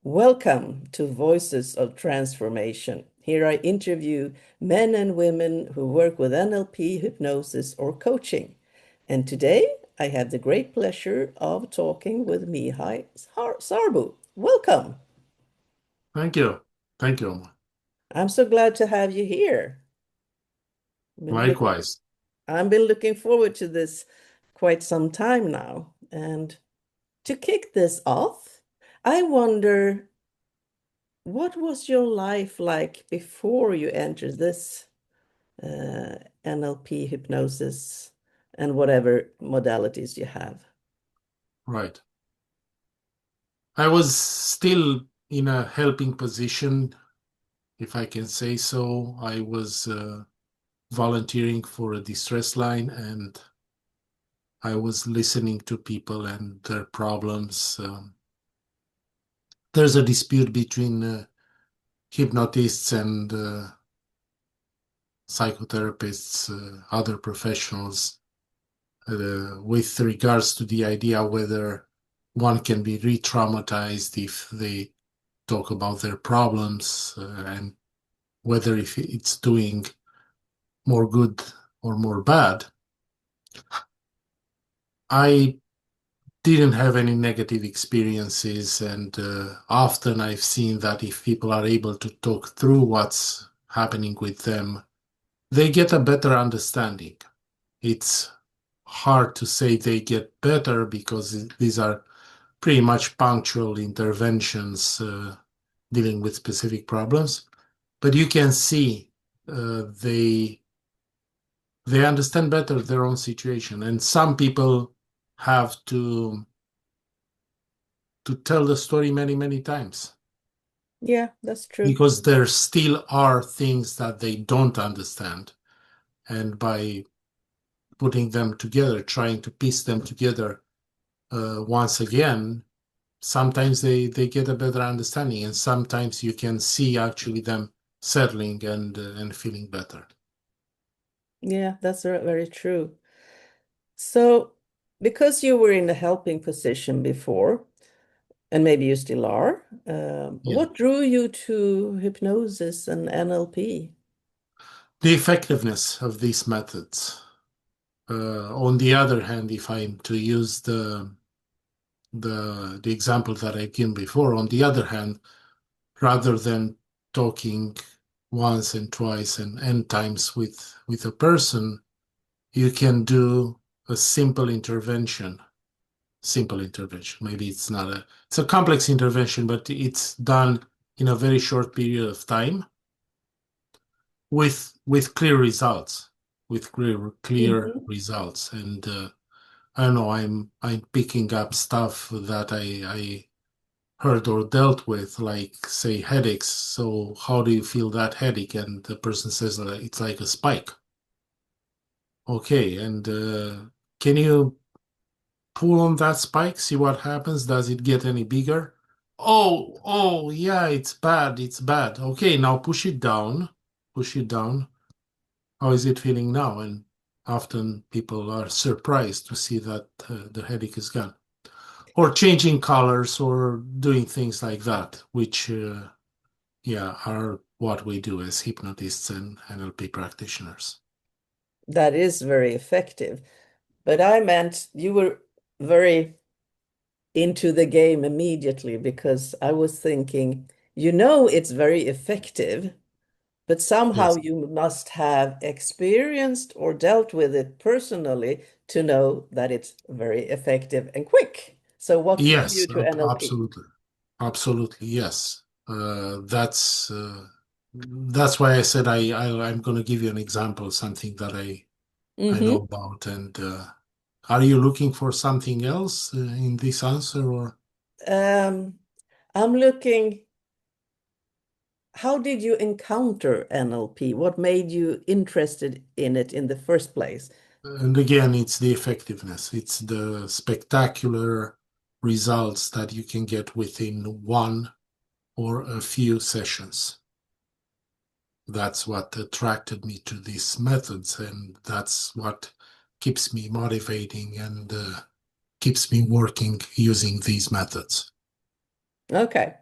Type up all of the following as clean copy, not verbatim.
Welcome to Voices of Transformation. Here I interview men and women who work with NLP, hypnosis, or coaching. And today I have the great pleasure of talking with Mihai Sarbu. Welcome. Thank you. Thank you. I'm so glad to have you here. Been look- Likewise. I've been looking forward to this quite some time now. And to kick this off, I wonder, what was your life like before you entered this NLP hypnosis and whatever modalities you have? Right. I was still in a helping position, if I can say so. I was volunteering for a distress line and I was listening to people and their problems. There's a dispute between hypnotists and psychotherapists, other professionals, with regards to the idea whether one can be re-traumatized if they talk about their problems, and whether if it's doing more good or more bad. I didn't have any negative experiences, and often I've seen that if people are able to talk through what's happening with them, they get a better understanding. It's hard to say they get better because these are pretty much punctual interventions dealing with specific problems. But you can see they understand better their own situation, and some people have to tell the story many times Yeah, that's true. because there still are things that they don't understand, and by putting them together, trying to piece them together once again, sometimes they get a better understanding, and sometimes you can see actually them settling and feeling better. Yeah, that's very true. So, because you were in a helping position before, and maybe you still are, Yeah. what drew you to hypnosis and NLP? The effectiveness of these methods. On the other hand, if I'm to use the example that I given before, on the other hand, rather than talking once and twice and n times with a person, you can do a simple intervention. Simple intervention. Maybe it's a complex intervention, but it's done in a very short period of time with clear results, with clear Mhm. results. And I don't know, I'm picking up stuff that I heard or dealt with, like say headaches. So how do you feel that headache? And the person says it's like a spike. Okay, and can you pull on that spike, see what happens? Does it get any bigger? Oh, yeah, it's bad, it's bad. Okay, now push it down, push it down. How is it feeling now? And often people are surprised to see that the headache is gone. Or changing colors or doing things like that, which, yeah, are what we do as hypnotists and NLP practitioners. That is very effective. But I meant you were very into the game immediately because I was thinking, it's very effective, but somehow Yes. you must have experienced or dealt with it personally to know that it's very effective and quick. So what drew you Yes, to NLP? absolutely. Absolutely, yes. That's why I said I'm going to give you an example, something that I know Hmm. about. And are you looking for something else in this answer, or? Um, I'm looking, how did you encounter NLP? What made you interested in it in the first place? And again, it's the effectiveness. It's the spectacular results that you can get within one or a few sessions. That's what attracted me to these methods, and that's what keeps me motivating and keeps me working using these methods. Okay.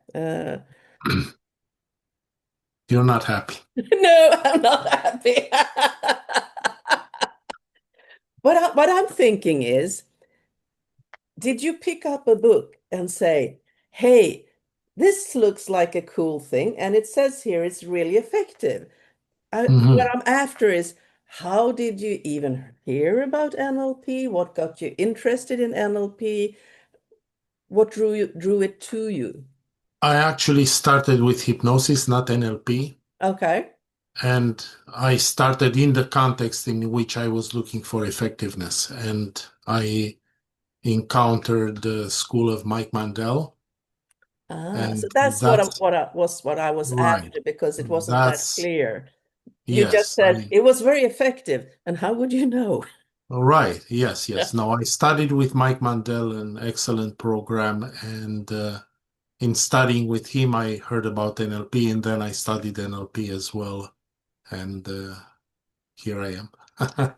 You're not happy. No, I'm not happy. What I'm thinking is, did you pick up a book and say, hey, this looks like a cool thing, and it says here it's really effective? What Hmm. I'm after is, how did you even hear about NLP? What got you interested in NLP? What drew it to you? I actually started with hypnosis, not NLP. Okay. And I started in the context in which I was looking for effectiveness. And I encountered the school of Mike Mandel. So And that's that's what I was right. after because it wasn't that That's, clear. You just yes, said it was very effective, and how would you know? right. Yes, yes. No, I studied with Mike Mandel, an excellent program. And in studying with him, I heard about NLP and then I studied NLP as well. And here I am.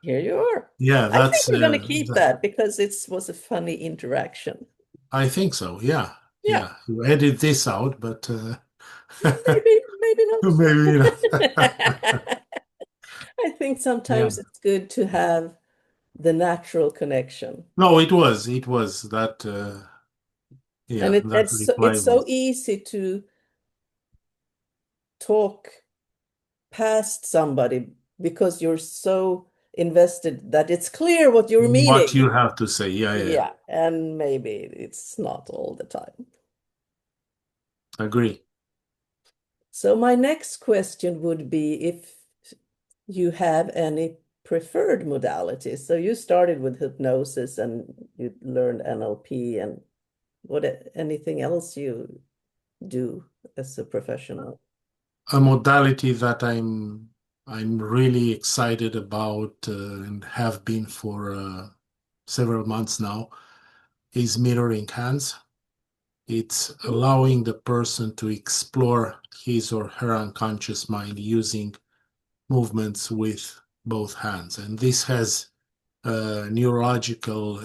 Here you are. Yeah, I think that's we're going to keep that because it was a funny interaction. I think so. Yeah. Yeah, Yeah. You edit this out, but maybe not. maybe not. I think Yeah. sometimes it's good to have the natural connection. No, it was that And yeah, that reply it's so was easy to talk past somebody because you're so invested that it's clear what you're what meaning. you have to say. Yeah, yeah, yeah. Yeah, and maybe it's not all the time. Agree. So my next question would be if you have any preferred modalities. So you started with hypnosis and you learned NLP and what anything else you do as a professional? A modality that I'm really excited about and have been for several months now is mirroring hands. It's allowing the person to explore his or her unconscious mind using movements with both hands. And this has neurological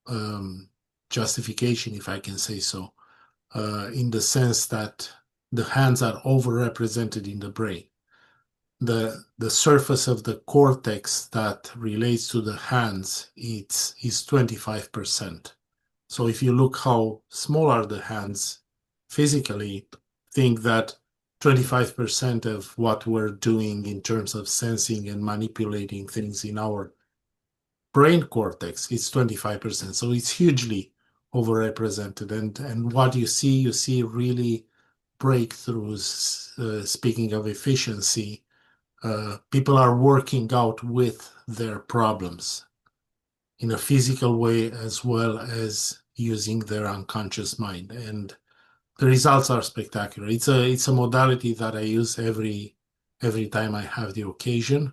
um, justification, if I can say so, in the sense that the hands are overrepresented in the brain. The surface of the cortex that relates to the hands is 25%. So if you look how small are the hands physically, think that 25% of what we're doing in terms of sensing and manipulating things in our brain cortex is 25%. So it's hugely overrepresented. And what you see really breakthroughs. Speaking of efficiency, people are working out with their problems in a physical way as well as using their unconscious mind. And the results are spectacular. It's a modality that I use every time I have the occasion,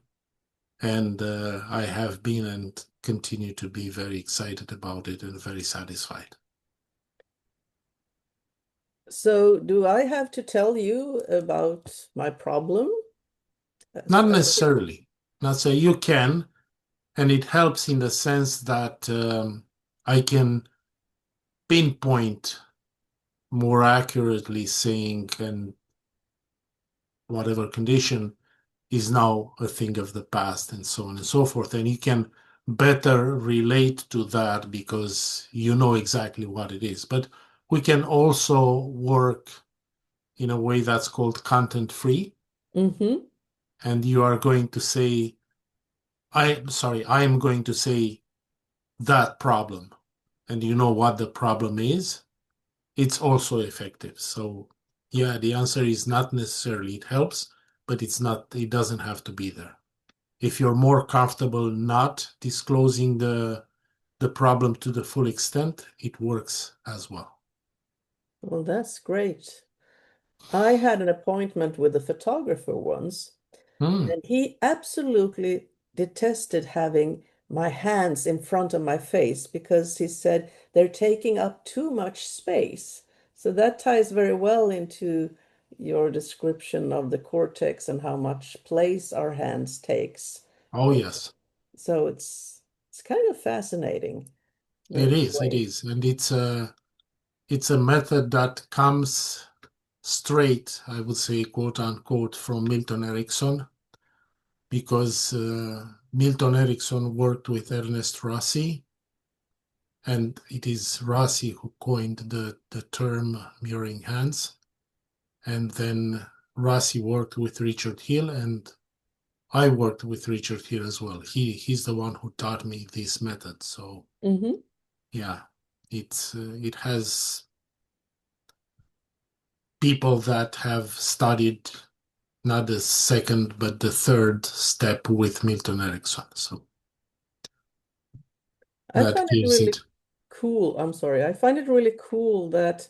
and I have been and continue to be very excited about it and very satisfied. So do I have to tell you about my problem? Not necessarily. Not so you can, and it helps in the sense that I can pinpoint more accurately saying and whatever condition is now a thing of the past and so on and so forth. And you can better relate to that because you know exactly what it is. But we can also work in a way that's called content free. Mm-hmm. And you are going to say, I am going to say that problem. And you know what the problem is. It's also effective. So yeah, the answer is not necessarily it helps, but it doesn't have to be there. If you're more comfortable not disclosing the problem to the full extent, it works as well. Well, that's great. I had an appointment with a photographer once, Hmm. and he absolutely detested having my hands in front of my face because he said they're taking up too much space. So that ties very well into your description of the cortex and how much place our hands takes. Oh yes, So it's kind of fascinating it in a is. It way. is, and it's a method that comes straight, I would say, quote unquote, from Milton Erickson, because Milton Erickson worked with Ernest Rossi, and it is Rossi who coined the term mirroring hands. And then Rossi worked with Richard Hill, and I worked with Richard Hill as well. He's the one who taught me this method. So Mm-hmm. yeah, it has people that have studied not the second but the third step with Milton Erickson. So I that find it gives really it. cool. I'm sorry. I find it really cool that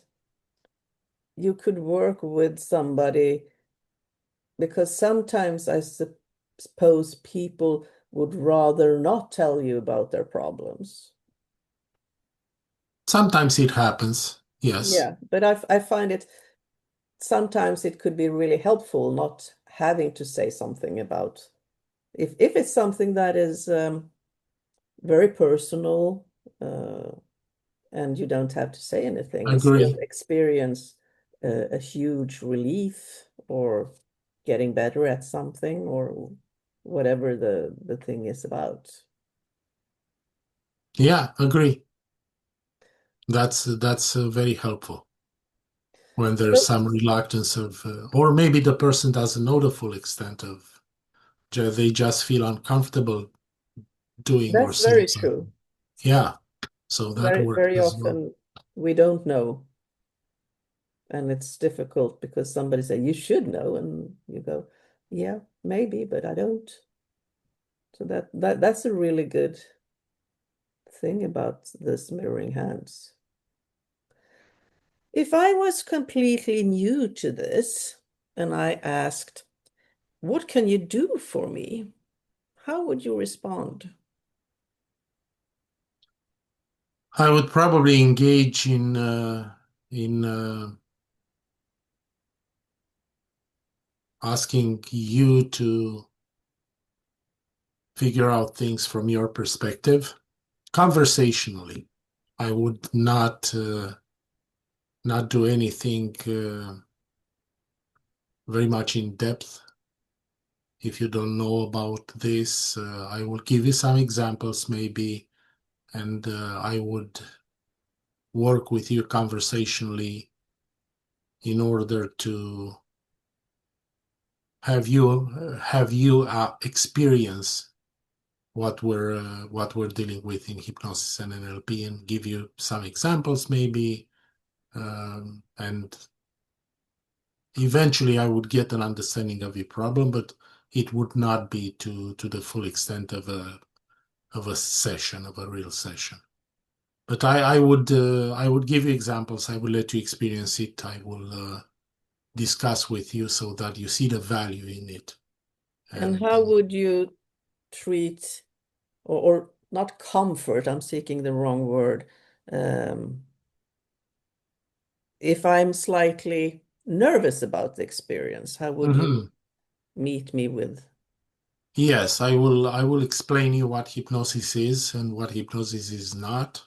you could work with somebody because sometimes I suppose people would rather not tell you about their problems. Sometimes it happens. Yes, Yeah, but I find it sometimes it could be really helpful not having to say something about if it's something that is very personal, uh, and you don't have to say anything and still agree. experience a huge relief or getting better at something or whatever the thing is about. Yeah, agree. That's very helpful when there's So some reluctance of, or maybe the person doesn't know the full extent of, they just feel uncomfortable doing or that's saying very something. true. Yeah, so that Very, works very as well. often we don't know, and it's difficult because somebody say you should know, and you go, yeah, maybe, but I don't. So that's a really good thing about this mirroring hands. If I was completely new to this and I asked, what can you do for me? How would you respond? I would probably engage in asking you to figure out things from your perspective conversationally. I would not do anything very much in depth. If you don't know about this, I will give you some examples maybe, and I would work with you conversationally in order to have you experience what we're dealing with in hypnosis and NLP, and give you some examples maybe, and eventually I would get an understanding of your problem, but it would not be to the full extent of a session, of a real session. But I would give you examples. I will let you experience it. I will discuss with you so that you see the value in it. And And how would you treat, or not comfort, I'm seeking the wrong word. Um, if I'm slightly nervous about the experience, how would you mhm. meet me with? Yes, I will explain you what hypnosis is and what hypnosis is not.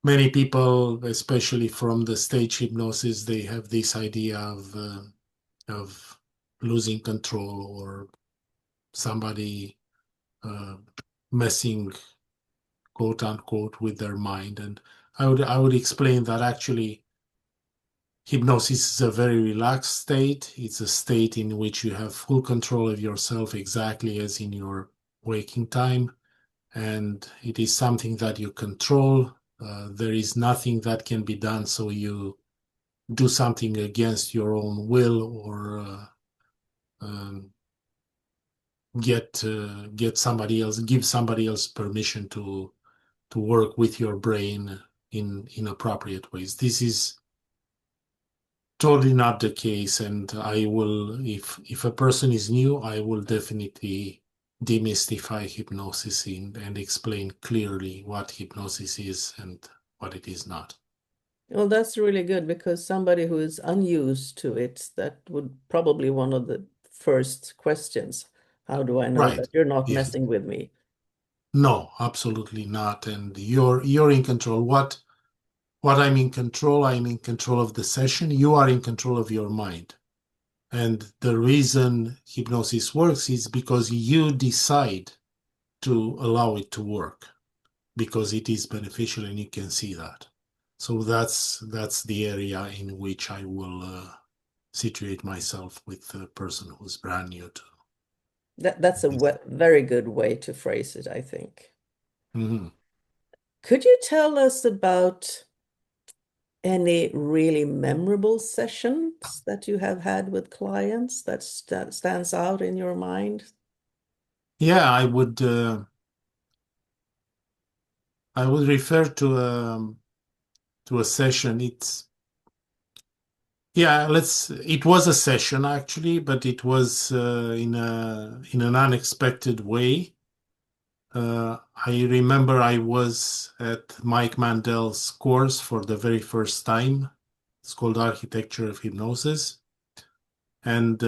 Many people, especially from the stage hypnosis, they have this idea of losing control or somebody uh, messing, quote unquote, with their mind. And I would explain that actually hypnosis is a very relaxed state. It's a state in which you have full control of yourself, exactly as in your waking time, and it is something that you control. There is nothing that can be done so you do something against your own will, or um, get somebody else, give somebody else permission to work with your brain in appropriate ways. This is totally not the case, and I will, if a person is new, I will definitely demystify hypnosis and explain clearly what hypnosis is and what it is not. Well, that's really good because somebody who is unused to it, that would probably one of the first questions. How do I know Right. that you're not Yes. messing with me? No, absolutely not. And you're in control. what I'm in control of the session. You are in control of your mind. And the reason hypnosis works is because you decide to allow it to work, because it is beneficial and you can see that. So that's the area in which I will situate myself with the person who's brand new to That's a this. very good way to phrase it, I think. Mhm. Could you tell us about any really memorable sessions that you have had with clients that stands out in your mind? Yeah, I would refer to a session. It's yeah, it was a session actually, but it was in an unexpected way. I remember I was at Mike Mandel's course for the very first time. It's called Architecture of Hypnosis. And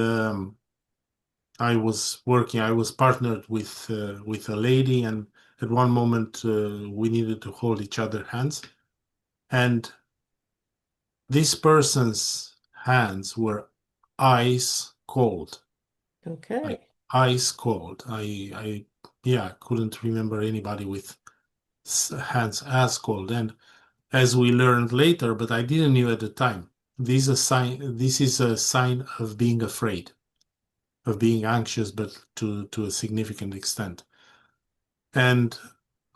I was partnered with a lady, and at one moment we needed to hold each other hands. And this person's hands were ice cold, like Okay. ice cold. Yeah, couldn't remember anybody with hands as cold. And as we learned later, but I didn't know at the time, this is a sign of being afraid, of being anxious, but to a significant extent. And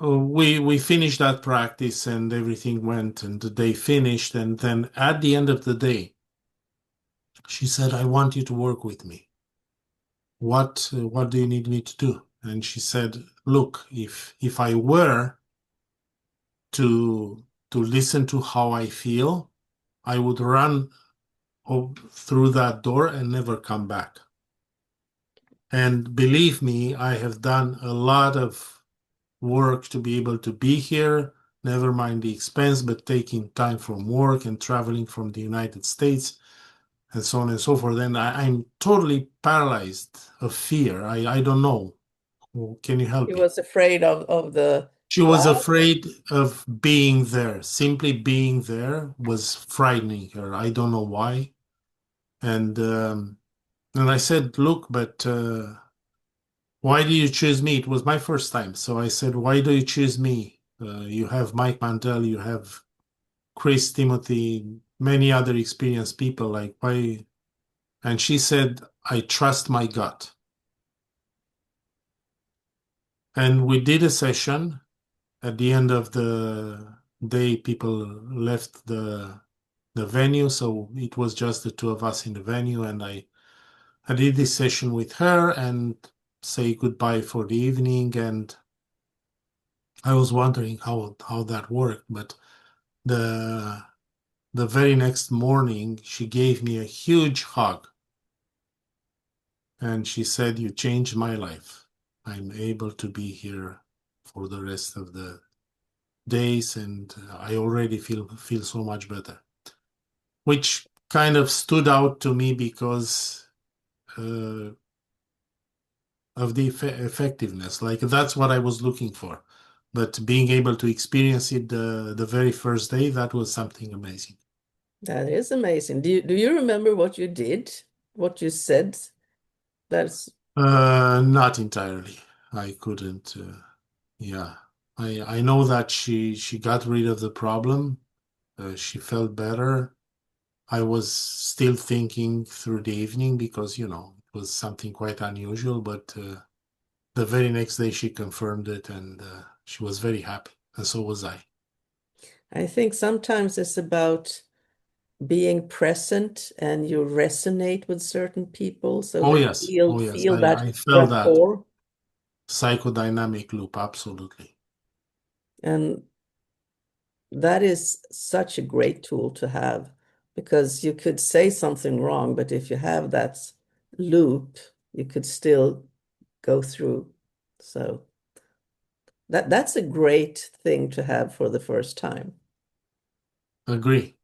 we finished that practice and everything went and the day finished. And then at the end of the day, she said, I want you to work with me. What do you need me to do? And she said, look, if I were to listen to how I feel, I would run through that door and never come back. And believe me, I have done a lot of work to be able to be here, never mind the expense, but taking time from work and traveling from the United States and so on and so forth. And I'm totally paralyzed of fear. I don't know. Can you He help me? was afraid of the She was cloud. afraid of being there. Simply being there was frightening her. I don't know why. And and I said, look, but why do you choose me? It was my first time. So I said, why do you choose me? You have Mike Mandel, you have Chris, Timothy, many other experienced people. Like, why? And she said, I trust my gut. And we did a session. At the end of the day, people left the venue. So it was just the two of us in the venue. And I did this session with her and say goodbye for the evening. And I was wondering how that worked, but the the very next morning she gave me a huge hug and she said, "You changed my life. I'm able to be here for the rest of the days, and I already feel so much better." Which kind of stood out to me because uh, of the effectiveness. Like that's what I was looking for. But being able to experience it the very first day, that was something amazing. That is amazing. Do you remember what you did? What you said? That's Not entirely. I couldn't. Yeah, I know that she got rid of the problem. She felt better. I was still thinking through the evening because it was something quite unusual. But the very next day she confirmed it, and she was very happy, and so was I. I think sometimes it's about being present and you resonate with certain people so Oh they yes, feel oh yes. feel I that felt that rapport. psychodynamic loop absolutely. And that is such a great tool to have because you could say something wrong, but if you have that loop, you could still go through. So that's a great thing to have for the first time. Agree.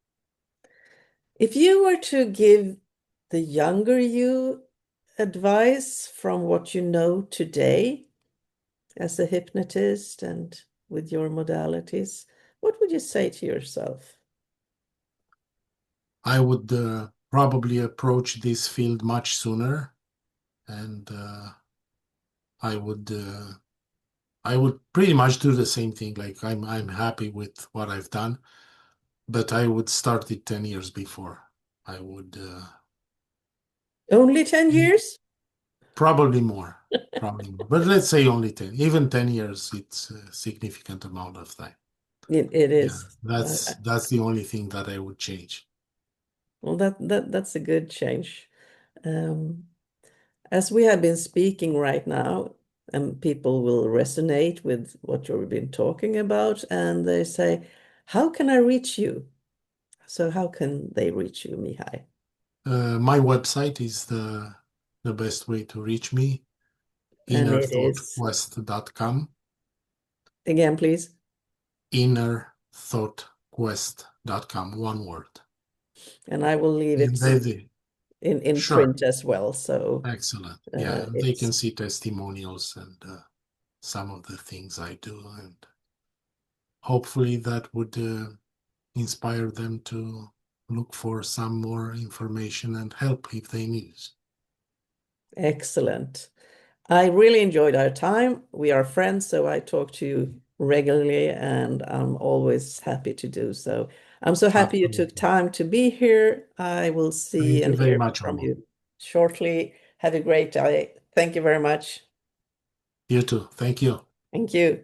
If you were to give the younger you advice from what you know today as a hypnotist and with your modalities, what would you say to yourself? I would probably approach this field much sooner, and I would I would pretty much do the same thing. Like I'm happy with what I've done, but I would start it 10 years before. I would Only 10 years? probably more, probably more. But let's say only 10. Even 10 years, it's a significant amount of time. It Yeah, is. that's the only thing that I would change. Well, that's a good change. Um, as we have been speaking right now, and people will resonate with what you've been talking about, and they say, "How can I reach you?" So how can they reach you, Mihai? My website is the best way to reach me, And it is, innerthoughtquest.com, again, please. innerthoughtquest.com, one word. And I will leave And it in sure, print as well. So excellent. Yeah, and they can it's see testimonials and some of the things I do, and hopefully that would inspire them to look for some more information and help if they need. excellent. I really enjoyed our time. We are friends, so I talk to you regularly, and I'm always happy to do so. I'm so happy you took Absolutely. time to be here. I will see Thank you and very hear much, from Oma. you shortly. Have a great day. Thank you very much. You too. Thank you. Thank you.